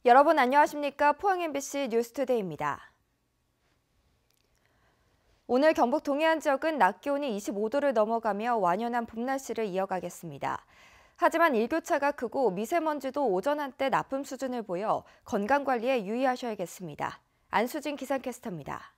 여러분 안녕하십니까? 포항 MBC 뉴스투데이입니다. 오늘 경북 동해안 지역은 낮 기온이 25도를 넘어가며 완연한 봄 날씨를 이어가겠습니다. 하지만 일교차가 크고 미세먼지도 오전 한때 나쁨 수준을 보여 건강관리에 유의하셔야겠습니다. 안수진 기상캐스터입니다.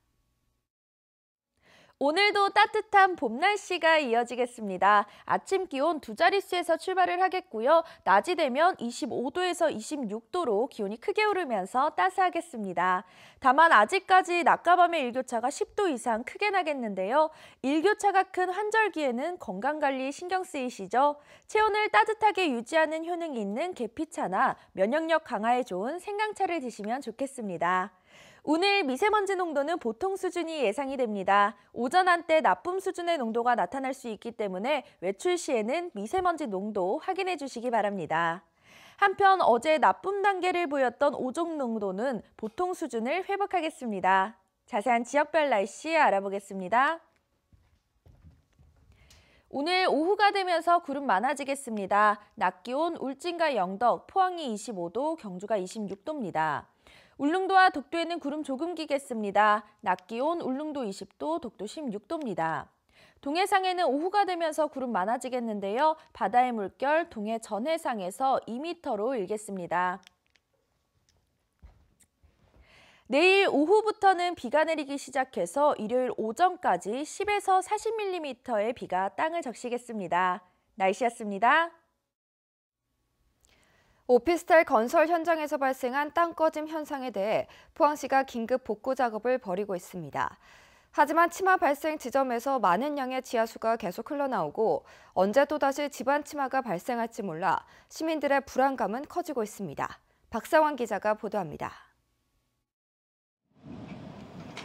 오늘도 따뜻한 봄 날씨가 이어지겠습니다. 아침 기온 두 자릿수에서 출발을 하겠고요. 낮이 되면 25도에서 26도로 기온이 크게 오르면서 따스하겠습니다. 다만 아직까지 낮과 밤의 일교차가 10도 이상 크게 나겠는데요. 일교차가 큰 환절기에는 건강관리 신경 쓰이시죠? 체온을 따뜻하게 유지하는 효능이 있는 계피차나 면역력 강화에 좋은 생강차를 드시면 좋겠습니다. 오늘 미세먼지 농도는 보통 수준이 예상이 됩니다. 오전 한때 나쁨 수준의 농도가 나타날 수 있기 때문에 외출 시에는 미세먼지 농도 확인해 주시기 바랍니다. 한편 어제 나쁨 단계를 보였던 오존 농도는 보통 수준을 회복하겠습니다. 자세한 지역별 날씨 알아보겠습니다. 오늘 오후가 되면서 구름 많아지겠습니다. 낮 기온 울진과 영덕, 포항이 25도, 경주가 26도입니다. 울릉도와 독도에는 구름 조금 끼겠습니다. 낮 기온 울릉도 20도, 독도 16도입니다. 동해상에는 오후가 되면서 구름 많아지겠는데요. 바다의 물결 동해 전해상에서 2m로 일겠습니다. 내일 오후부터는 비가 내리기 시작해서 일요일 오전까지 10에서 40mm의 비가 땅을 적시겠습니다. 날씨였습니다. 오피스텔 건설 현장에서 발생한 땅 꺼짐 현상에 대해 포항시가 긴급 복구 작업을 벌이고 있습니다. 하지만 침하 발생 지점에서 많은 양의 지하수가 계속 흘러나오고 언제 또다시 집안 침하가 발생할지 몰라 시민들의 불안감은 커지고 있습니다. 박상환 기자가 보도합니다.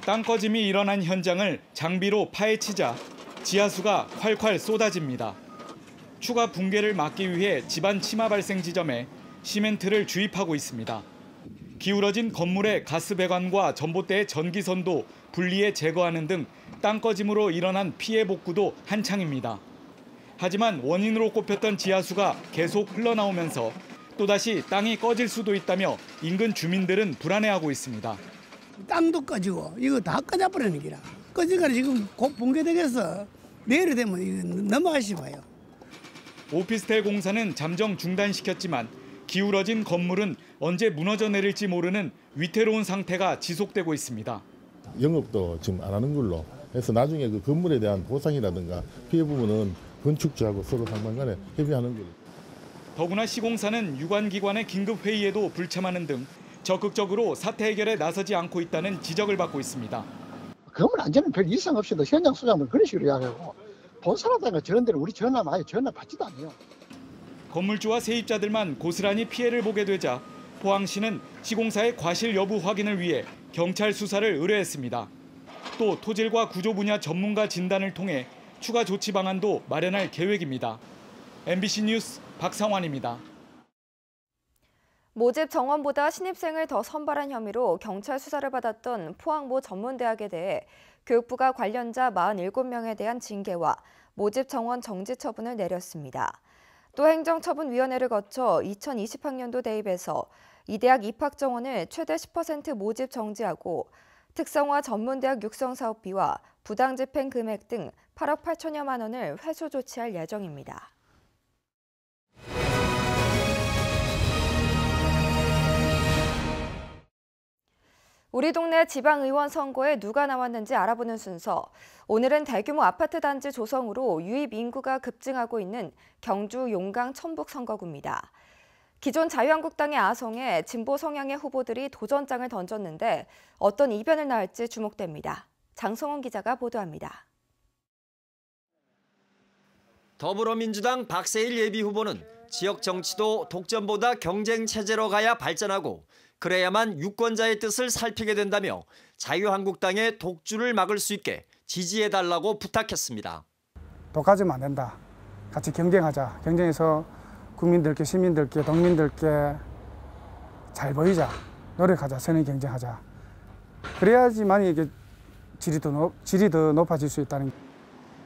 땅 꺼짐이 일어난 현장을 장비로 파헤치자 지하수가 콸콸 쏟아집니다. 추가 붕괴를 막기 위해 집안 침하 발생 지점에 시멘트를 주입하고 있습니다. 기울어진 건물의 가스 배관과 전봇대의 전기선도 분리해 제거하는 등 땅 꺼짐으로 일어난 피해 복구도 한창입니다. 하지만 원인으로 꼽혔던 지하수가 계속 흘러나오면서 또다시 땅이 꺼질 수도 있다며 인근 주민들은 불안해하고 있습니다. 땅도 꺼지고 이거 다 꺼져버리는 기라. 꺼지가 지금 곧 붕괴되겠어. 내일 되면 이거 넘어갈 싶어요. 오피스텔 공사는 잠정 중단시켰지만 기울어진 건물은 언제 무너져 내릴지 모르는 위태로운 상태가 지속되고 있습니다. 영업도 지금 안 하는 걸로 해서 나중에 그 건물에 대한 보상이라든가 피해 부분은 건축주하고 서로 상반간에 협의하는 걸로. 더구나 시공사는 유관기관의 긴급회의에도 불참하는 등 적극적으로 사태 해결에 나서지 않고 있다는 지적을 받고 있습니다. 건물 안전은 별 이상 없이도 현장 수장을 그런 식으로 이야기하고 본사라든가 저런 데는 우리 전화 받지도 않아요. 건물주와 세입자들만 고스란히 피해를 보게 되자 포항시는 시공사의 과실 여부 확인을 위해 경찰 수사를 의뢰했습니다. 또 토질과 구조 분야 전문가 진단을 통해 추가 조치 방안도 마련할 계획입니다. MBC 뉴스 박상환입니다. 모집 정원보다 신입생을 더 선발한 혐의로 경찰 수사를 받았던 포항모 전문대학에 대해 교육부가 관련자 47명에 대한 징계와 모집 정원 정지 처분을 내렸습니다. 또 행정처분위원회를 거쳐 2020학년도 대입에서 이 대학 입학 정원을 최대 10% 모집 정지하고 특성화 전문대학 육성사업비와 부당집행 금액 등 8억 8천여만 원을 회수 조치할 예정입니다. 우리 동네 지방의원 선거에 누가 나왔는지 알아보는 순서. 오늘은 대규모 아파트 단지 조성으로 유입 인구가 급증하고 있는 경주 용강 천북 선거구입니다. 기존 자유한국당의 아성에 진보 성향의 후보들이 도전장을 던졌는데 어떤 이변을 낳을지 주목됩니다. 장성원 기자가 보도합니다. 더불어민주당 박세일 예비후보는 지역 정치도 독점보다 경쟁 체제로 가야 발전하고 그래야만 유권자의 뜻을 살피게 된다며 자유한국당의 독주를 막을 수 있게 지지해달라고 부탁했습니다. 독하지면 안 된다. 같이 경쟁하자. 경쟁해서 국민들께, 시민들께, 동민들께 잘 보이자. 노력하자. 선의 경쟁하자. 그래야지만 이게 질이 더 높아질 수 있다는.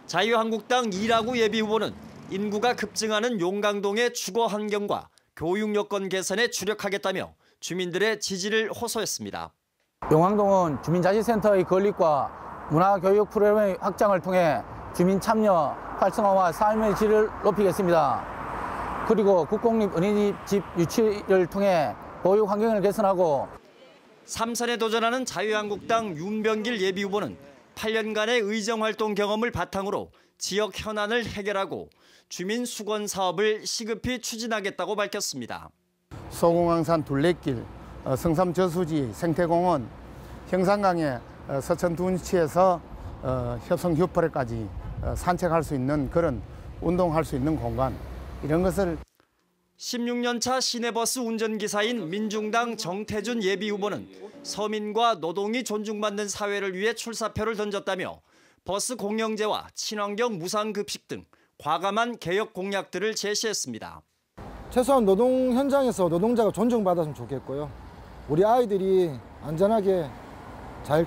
자유한국당 이라구 예비후보는 인구가 급증하는 용강동의 주거 환경과 교육 여건 개선에 주력하겠다며 주민들의 지지를 호소했습니다. 용왕동은 주민자치센터의 건립과 문화교육 프로그램의 확장을 통해 주민 참여, 활성화와 삶의 질을 높이겠습니다. 그리고 국공립 어린이집 유치를 통해 보육 환경을 개선하고 3선에 도전하는 자유한국당 윤병길 예비후보는 8년간의 의정활동 경험을 바탕으로 지역 현안을 해결하고 주민 수건 사업을 시급히 추진하겠다고 밝혔습니다. 소공항산 둘레길, 성삼 저수지, 생태공원, 형산강의 서천 둔치에서 협성 휴포레까지 산책할 수 있는 그런 운동할 수 있는 공간 이런 것을 16년 차 시내버스 운전기사인 민중당 정태준 예비후보는 서민과 노동이 존중받는 사회를 위해 출사표를 던졌다며 버스 공영제와 친환경 무상급식 등 과감한 개혁 공약들을 제시했습니다. 최소한 노동 현장에서 노동자가 존중받았으면 좋겠고요. 우리 아이들이 안전하게 잘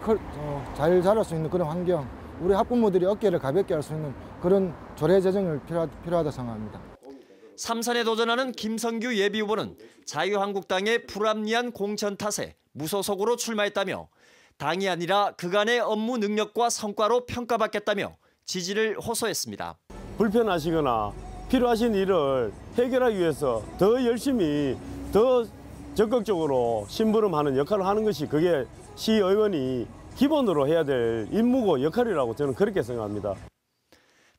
자랄 수 있는 그런 환경, 우리 학부모들이 어깨를 가볍게 할 수 있는 그런 조례 제정을 필요하다고 생각합니다. 3선에 도전하는 김성규 예비후보는 자유한국당의 불합리한 공천 탓에 무소속으로 출마했다며 당이 아니라 그간의 업무 능력과 성과로 평가받겠다며 지지를 호소했습니다. 불편하시거나 필요하신 일을 해결하기 위해서 더 열심히 더 적극적으로 심부름하는 역할을 하는 것이 그게 시의원이 기본으로 해야 될 임무고 역할이라고 저는 그렇게 생각합니다.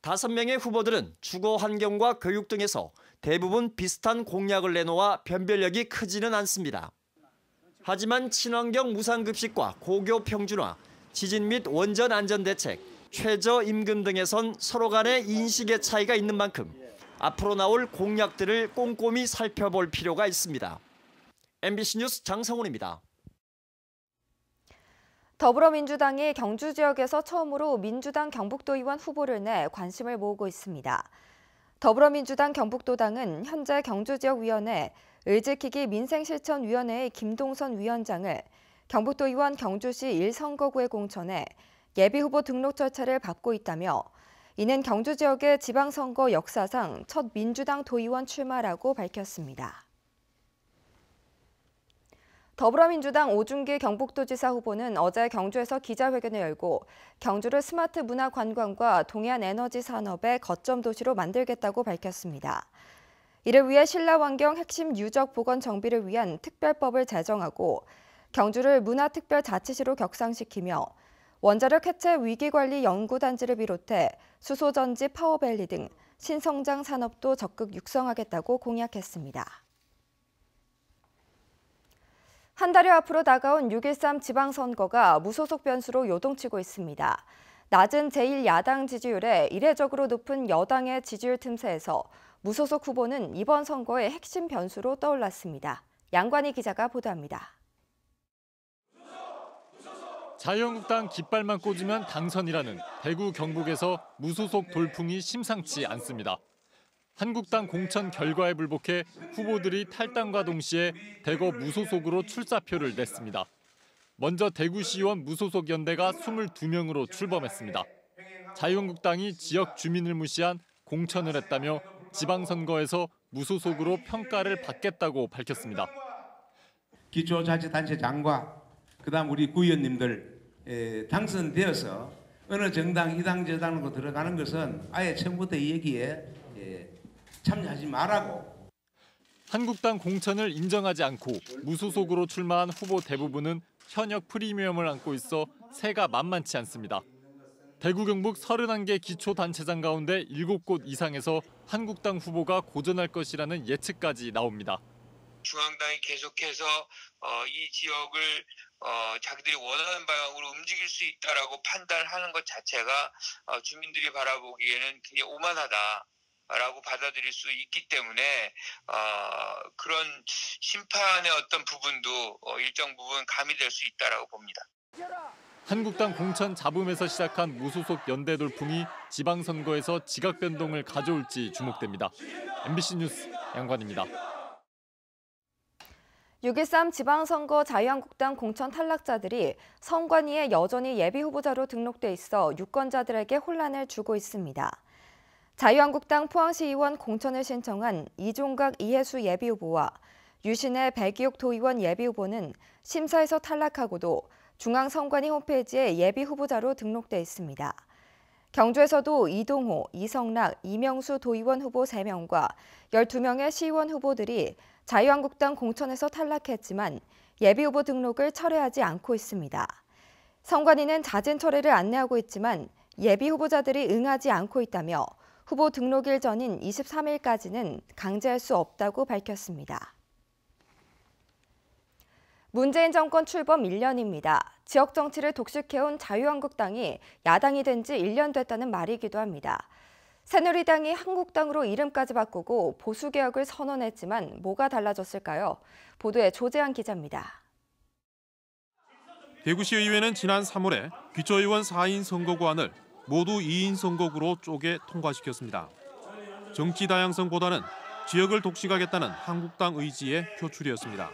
5명의 후보들은 주거 환경과 교육 등에서 대부분 비슷한 공약을 내놓아 변별력이 크지는 않습니다. 하지만 친환경 무상급식과 고교 평준화, 지진 및 원전 안전 대책, 최저임금 등에선 서로 간의 인식의 차이가 있는 만큼 앞으로 나올 공약들을 꼼꼼히 살펴볼 필요가 있습니다. MBC 뉴스 장성훈입니다. 더불어민주당이 경주 지역에서 처음으로 민주당 경북도의원 후보를 내 관심을 모으고 있습니다. 더불어민주당 경북도당은 현재 경주지역위원회 을지키기 민생실천위원회의 김동선 위원장을 경북도의원 경주시 1선거구에 공천해 예비후보 등록 절차를 밟고 있다며 이는 경주 지역의 지방선거 역사상 첫 민주당 도의원 출마라고 밝혔습니다. 더불어민주당 오준기 경북도지사 후보는 어제 경주에서 기자회견을 열고 경주를 스마트 문화 관광과 동해안 에너지 산업의 거점 도시로 만들겠다고 밝혔습니다. 이를 위해 신라환경 핵심 유적 보건 정비를 위한 특별법을 제정하고 경주를 문화특별자치시로 격상시키며 원자력 해체 위기관리 연구단지를 비롯해 수소전지 파워밸리 등 신성장 산업도 적극 육성하겠다고 공약했습니다. 한 달여 앞으로 다가온 6.13 지방선거가 무소속 변수로 요동치고 있습니다. 낮은 제1야당 지지율에 이례적으로 높은 여당의 지지율 틈새에서 무소속 후보는 이번 선거의 핵심 변수로 떠올랐습니다. 양관희 기자가 보도합니다. 자유한국당 깃발만 꽂으면 당선이라는 대구 경북에서 무소속 돌풍이 심상치 않습니다. 한국당 공천 결과에 불복해 후보들이 탈당과 동시에 대거 무소속으로 출사표를 냈습니다. 먼저 대구시의원 무소속 연대가 22명으로 출범했습니다. 자유한국당이 지역 주민을 무시한 공천을 했다며 지방선거에서 무소속으로 평가를 받겠다고 밝혔습니다. 기초자치단체장과 그다음 우리 구의원님들 당선되어서 어느 정당, 이 당, 저 당으로 들어가는 것은 아예 처음부터 이 얘기에 참여하지 말라고. 한국당 공천을 인정하지 않고 무소속으로 출마한 후보 대부분은 현역 프리미엄을 안고 있어 세가 만만치 않습니다. 대구 경북 31개 기초단체장 가운데 7곳 이상에서 한국당 후보가 고전할 것이라는 예측까지 나옵니다. 중앙당이 계속해서 이 지역을 자기들이 원하는 방향으로 움직일 수 있다라고 판단하는 것 자체가 주민들이 바라보기에는 굉장히 오만하다라고 받아들일 수 있기 때문에 그런 심판의 어떤 부분도 일정 부분 가미될 수 있다라고 봅니다. 한국당 공천 잡음에서 시작한 무소속 연대 돌풍이 지방선거에서 지각 변동을 가져올지 주목됩니다. MBC 뉴스 양관입니다. 6.13 지방선거 자유한국당 공천 탈락자들이 선관위에 여전히 예비후보자로 등록돼 있어 유권자들에게 혼란을 주고 있습니다. 자유한국당 포항시의원 공천을 신청한 이종각 이해수 예비후보와 유신의 백이옥 도의원 예비후보는 심사에서 탈락하고도 중앙선관위 홈페이지에 예비후보자로 등록돼 있습니다. 경주에서도 이동호, 이성락, 이명수 도의원 후보 3명과 12명의 시의원 후보들이 자유한국당 공천에서 탈락했지만 예비후보 등록을 철회하지 않고 있습니다. 선관위는 잦은 철회를 안내하고 있지만 예비후보자들이 응하지 않고 있다며 후보 등록일 전인 23일까지는 강제할 수 없다고 밝혔습니다. 문재인 정권 출범 1년입니다. 지역 정치를 독식해온 자유한국당이 야당이 된 지 1년 됐다는 말이기도 합니다. 새누리당이 한국당으로 이름까지 바꾸고 보수개혁을 선언했지만 뭐가 달라졌을까요? 보도에 조재한 기자입니다. 대구시의회는 지난 3월에 귀초의원 4인 선거구안을 모두 2인 선거구로 쪼개 통과시켰습니다. 정치 다양성보다는 지역을 독식하겠다는 한국당 의지의 표출이었습니다.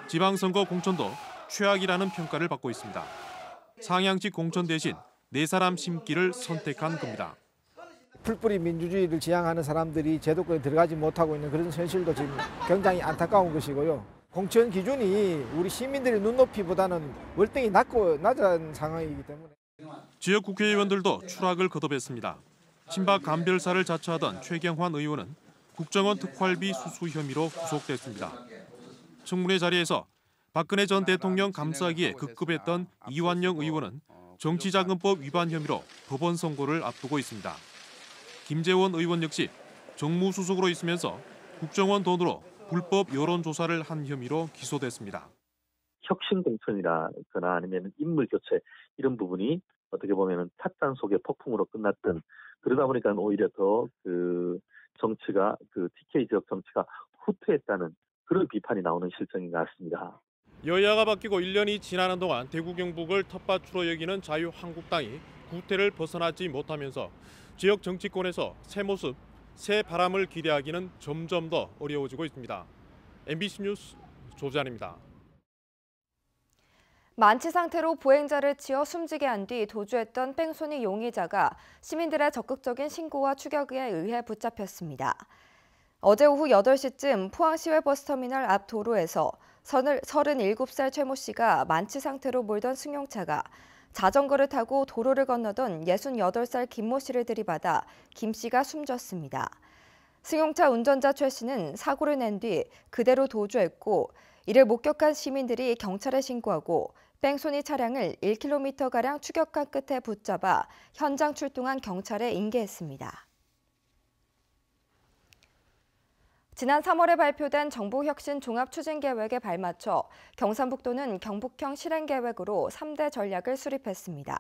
지방선거 공천도 최악이라는 평가를 받고 있습니다. 상향직 공천 대신 4사람 심기를 선택한 겁니다. 풀뿌리 민주주의를 지향하는 사람들이 제도권에 들어가지 못하고 있는 그런 현실도 지금 굉장히 안타까운 것이고요. 공천 기준이 우리 시민들의 눈높이보다는 월등히 낮은 상황이기 때문에. 지역 국회의원들도 추락을 거듭했습니다. 친박 간별사를 자처하던 최경환 의원은 국정원 특활비 수수 혐의로 구속됐습니다. 청문회 자리에서 박근혜 전 대통령 감싸기에 급급했던 이완영 의원은 정치자금법 위반 혐의로 법원 선고를 앞두고 있습니다. 김재원 의원 역시 정무수석으로 있으면서 국정원 돈으로 불법 여론조사를 한 혐의로 기소됐습니다. 혁신 공천이라거나 아니면 인물 교체 이런 부분이 어떻게 보면 찻잔 속의 폭풍으로 끝났던, 그러다 보니까 오히려 더 정치가 TK 지역 정치가 후퇴했다는 그런 비판이 나오는 실정인 것 같습니다. 여야가 바뀌고 1년이 지나는 동안 대구 경북을 텃밭으로 여기는 자유한국당이 구태를 벗어나지 못하면서 지역 정치권에서 새 모습, 새 바람을 기대하기는 점점 더 어려워지고 있습니다. MBC 뉴스 조재환입니다. 만취 상태로 보행자를 치어 숨지게 한 뒤 도주했던 뺑소니 용의자가 시민들의 적극적인 신고와 추격에 의해 붙잡혔습니다. 어제 오후 8시쯤 포항시외 버스터미널 앞 도로에서 37살 최 모 씨가 만취 상태로 몰던 승용차가 자전거를 타고 도로를 건너던 68살 김 모 씨를 들이받아 김 씨가 숨졌습니다. 승용차 운전자 최 씨는 사고를 낸 뒤 그대로 도주했고 이를 목격한 시민들이 경찰에 신고하고 뺑소니 차량을 1km가량 추격한 끝에 붙잡아 현장 출동한 경찰에 인계했습니다. 지난 3월에 발표된 정부혁신 종합추진계획에 발맞춰 경상북도는 경북형 실행계획으로 3대 전략을 수립했습니다.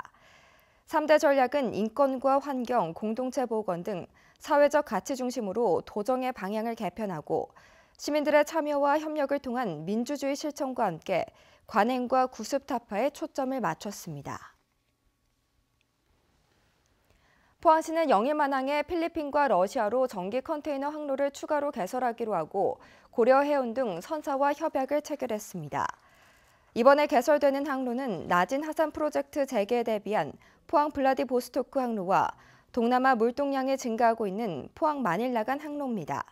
3대 전략은 인권과 환경, 공동체 보건 등 사회적 가치 중심으로 도정의 방향을 개편하고 시민들의 참여와 협력을 통한 민주주의 실천과 함께 관행과 구습 타파에 초점을 맞췄습니다. 포항시는 영일만항에 필리핀과 러시아로 전기 컨테이너 항로를 추가로 개설하기로 하고 고려해운 등 선사와 협약을 체결했습니다. 이번에 개설되는 항로는 낮은 하산 프로젝트 재개에 대비한 포항 블라디보스토크 항로와 동남아 물동량이 증가하고 있는 포항 마닐라 간 항로입니다.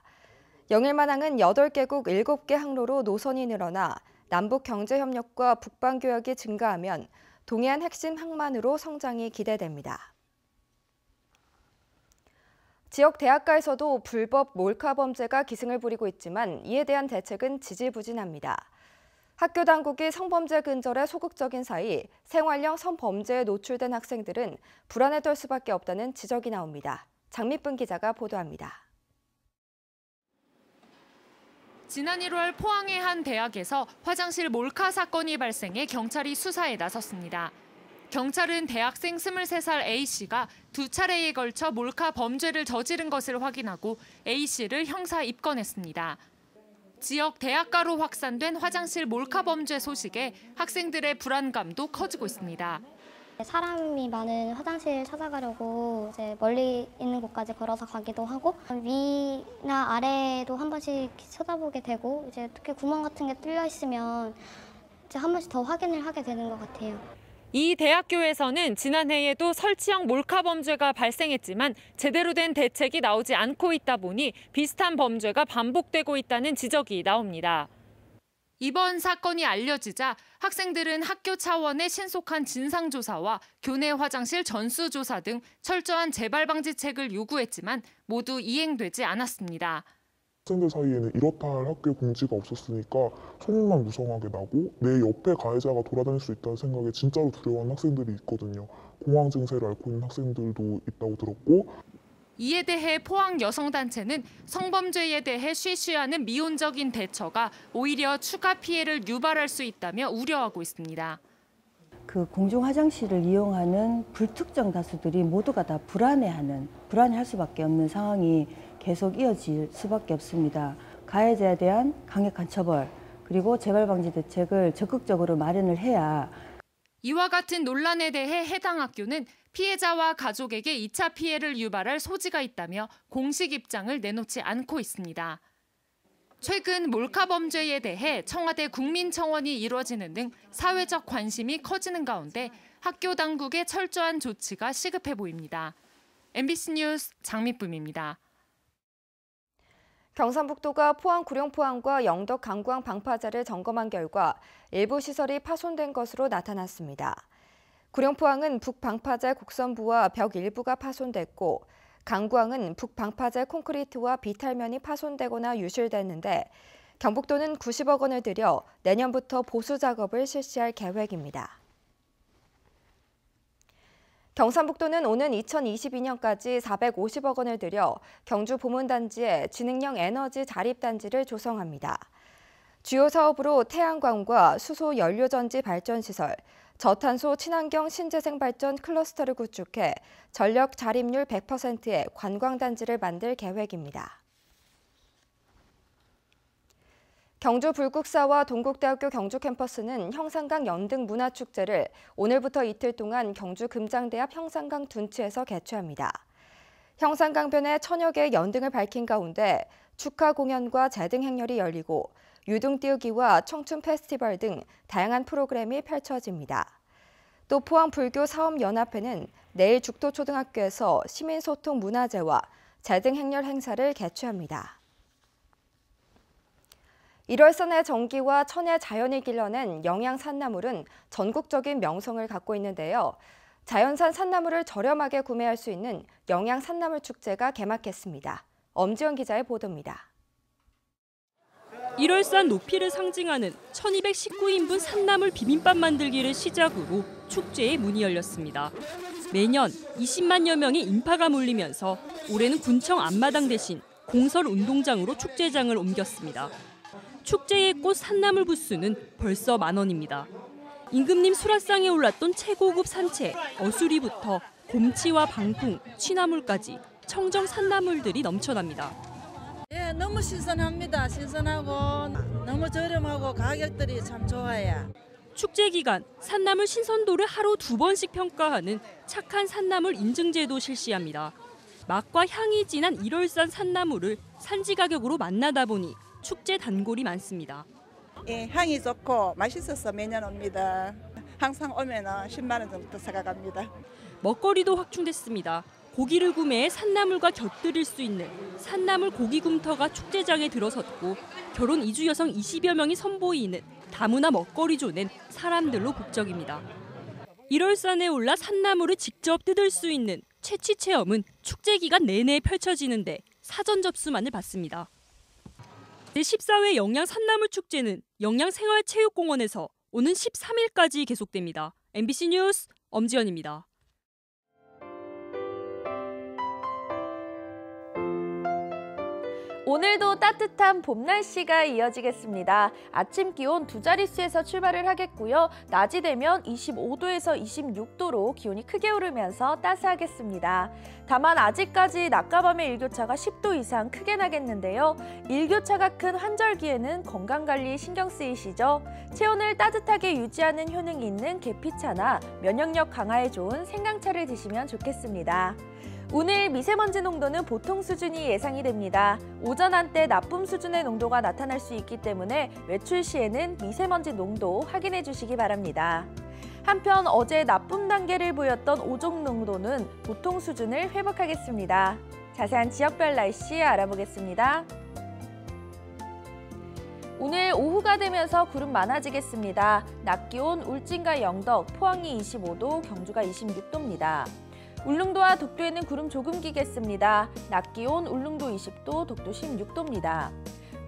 영일만항은 8개국 7개 항로로 노선이 늘어나 남북 경제협력과 북방교역이 증가하면 동해안 핵심 항만으로 성장이 기대됩니다. 지역 대학가에서도 불법 몰카 범죄가 기승을 부리고 있지만 이에 대한 대책은 지지부진합니다. 학교 당국이 성범죄 근절에 소극적인 사이 생활형 성범죄에 노출된 학생들은 불안에 떨 수밖에 없다는 지적이 나옵니다. 장미쁜 기자가 보도합니다. 지난 1월 포항의 한 대학에서 화장실 몰카 사건이 발생해 경찰이 수사에 나섰습니다. 경찰은 대학생 23살 A씨가 2차례에 걸쳐 몰카 범죄를 저지른 것을 확인하고 A씨를 형사 입건했습니다. 지역 대학가로 확산된 화장실 몰카 범죄 소식에 학생들의 불안감도 커지고 있습니다. 사람이 많은 화장실 찾아가려고 이제 멀리 있는 곳까지 걸어서 가기도 하고 위나 아래도 한 번씩 쳐다보게 되고 이제 특히 구멍 같은 게 뚫려 있으면 이제 한 번씩 더 확인을 하게 되는 것 같아요. 이 대학교에서는 지난해에도 설치형 몰카 범죄가 발생했지만 제대로 된 대책이 나오지 않고 있다 보니 비슷한 범죄가 반복되고 있다는 지적이 나옵니다. 이번 사건이 알려지자 학생들은 학교 차원의 신속한 진상조사와 교내 화장실 전수조사 등 철저한 재발 방지책을 요구했지만 모두 이행되지 않았습니다. 학생들 사이에는 이렇다 할 학교 공지가 없었으니까 소문만 무성하게 나고 내 옆에 가해자가 돌아다닐 수 있다는 생각에 진짜로 두려워하는 학생들이 있거든요. 공황 증세를 앓고 있는 학생들도 있다고 들었고. 이에 대해 포항 여성단체는 성범죄에 대해 쉬쉬하는 미온적인 대처가 오히려 추가 피해를 유발할 수 있다며 우려하고 있습니다. 그 공중 화장실을 이용하는 불특정 다수들이 모두가 다 불안해할 수밖에 없는 상황이 계속 이어질 수밖에 없습니다. 가해자에 대한 강력한 처벌 그리고 재발 방지 대책을 적극적으로 마련을 해야. 이와 같은 논란에 대해 해당 학교는 피해자와 가족에게 2차 피해를 유발할 소지가 있다며 공식 입장을 내놓지 않고 있습니다. 최근 몰카 범죄에 대해 청와대 국민청원이 이루어지는 등 사회적 관심이 커지는 가운데 학교 당국의 철저한 조치가 시급해 보입니다. MBC 뉴스 장미쁨입니다. 경상북도가 포항 구룡포항과 영덕 강구항 방파제를 점검한 결과 일부 시설이 파손된 것으로 나타났습니다. 구룡포항은 북방파제 곡선부와 벽 일부가 파손됐고 강구항은 북방파제 콘크리트와 비탈면이 파손되거나 유실됐는데 경북도는 90억 원을 들여 내년부터 보수 작업을 실시할 계획입니다. 경상북도는 오는 2022년까지 450억 원을 들여 경주 보문단지에 지능형 에너지 자립단지를 조성합니다. 주요 사업으로 태양광과 수소 연료전지 발전시설, 저탄소 친환경 신재생 발전 클러스터를 구축해 전력 자립률 100%의 관광단지를 만들 계획입니다. 경주 불국사와 동국대학교 경주 캠퍼스는 형산강 연등 문화축제를 오늘부터 이틀 동안 경주 금장대 앞 형산강 둔치에서 개최합니다. 형산강변에 천여 개의 연등을 밝힌 가운데 축하 공연과 재등 행렬이 열리고 유등 띄우기와 청춘 페스티벌 등 다양한 프로그램이 펼쳐집니다. 또 포항불교사업연합회는 내일 죽도초등학교에서 시민소통 문화제와 재등 행렬 행사를 개최합니다. 1월산의 전기와 천혜 자연이 길러낸 영양 산나물은 전국적인 명성을 갖고 있는데요. 자연산 산나물을 저렴하게 구매할 수 있는 영양 산나물 축제가 개막했습니다. 엄지연 기자의 보도입니다. 1월산 높이를 상징하는 1219인분 산나물 비빔밥 만들기를 시작으로 축제의 문이 열렸습니다. 매년 20만여 명의 인파가 몰리면서 올해는 군청 앞마당 대신 공설 운동장으로 축제장을 옮겼습니다. 축제의 꽃 산나물 부스는 벌써 10,000원입니다. 임금님 수라상에 올랐던 최고급 산채, 어수리부터 곰치와 방풍, 취나물까지 청정 산나물들이 넘쳐납니다. 예, 너무 신선합니다. 신선하고 너무 저렴하고 가격들이 참 좋아요. 축제 기간 산나물 신선도를 하루 2번씩 평가하는 착한 산나물 인증제도 실시합니다. 맛과 향이 진한 1월산 산나물을 산지 가격으로 만나다 보니 축제 단골이 많습니다. 예, 향이 좋고 맛있어서 매년 옵니다. 항상 오면 10만 원 정도 사가갑니다. 먹거리도 확충됐습니다. 고기를 구매해 산나물과 곁들일 수 있는 산나물 고기굼터가 축제장에 들어섰고 결혼 이주 여성 20여 명이 선보이는 다문화 먹거리존엔 사람들로 북적입니다. 1월산에 올라 산나물을 직접 뜯을 수 있는 채취 체험은 축제 기간 내내 펼쳐지는데 사전 접수만을 받습니다. 제14회 영양 산나물 축제는 영양생활체육공원에서 오는 13일까지 계속됩니다. MBC 뉴스 엄지연입니다. 오늘도 따뜻한 봄 날씨가 이어지겠습니다. 아침 기온 2자릿수에서 출발을 하겠고요. 낮이 되면 25도에서 26도로 기온이 크게 오르면서 따스하겠습니다. 다만 아직까지 낮과 밤의 일교차가 10도 이상 크게 나겠는데요. 일교차가 큰 환절기에는 건강관리 신경 쓰이시죠? 체온을 따뜻하게 유지하는 효능이 있는 계피차나 면역력 강화에 좋은 생강차를 드시면 좋겠습니다. 오늘 미세먼지 농도는 보통 수준이 예상이 됩니다. 오전 한때 나쁨 수준의 농도가 나타날 수 있기 때문에 외출 시에는 미세먼지 농도 확인해 주시기 바랍니다. 한편 어제 나쁨 단계를 보였던 오존 농도는 보통 수준을 회복하겠습니다. 자세한 지역별 날씨 알아보겠습니다. 오늘 오후가 되면서 구름 많아지겠습니다. 낮 기온 울진과 영덕, 포항이 25도, 경주가 26도입니다. 울릉도와 독도에는 구름 조금 끼겠습니다. 낮 기온 울릉도 20도, 독도 16도입니다.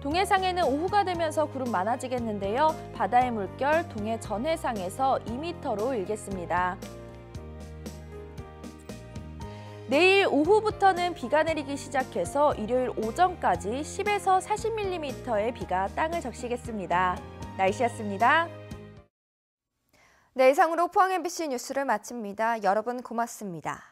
동해상에는 오후가 되면서 구름 많아지겠는데요. 바다의 물결 동해 전해상에서 2m로 일겠습니다. 내일 오후부터는 비가 내리기 시작해서 일요일 오전까지 10에서 40mm의 비가 땅을 적시겠습니다. 날씨였습니다. 네, 이상으로 포항 MBC 뉴스를 마칩니다. 여러분 고맙습니다.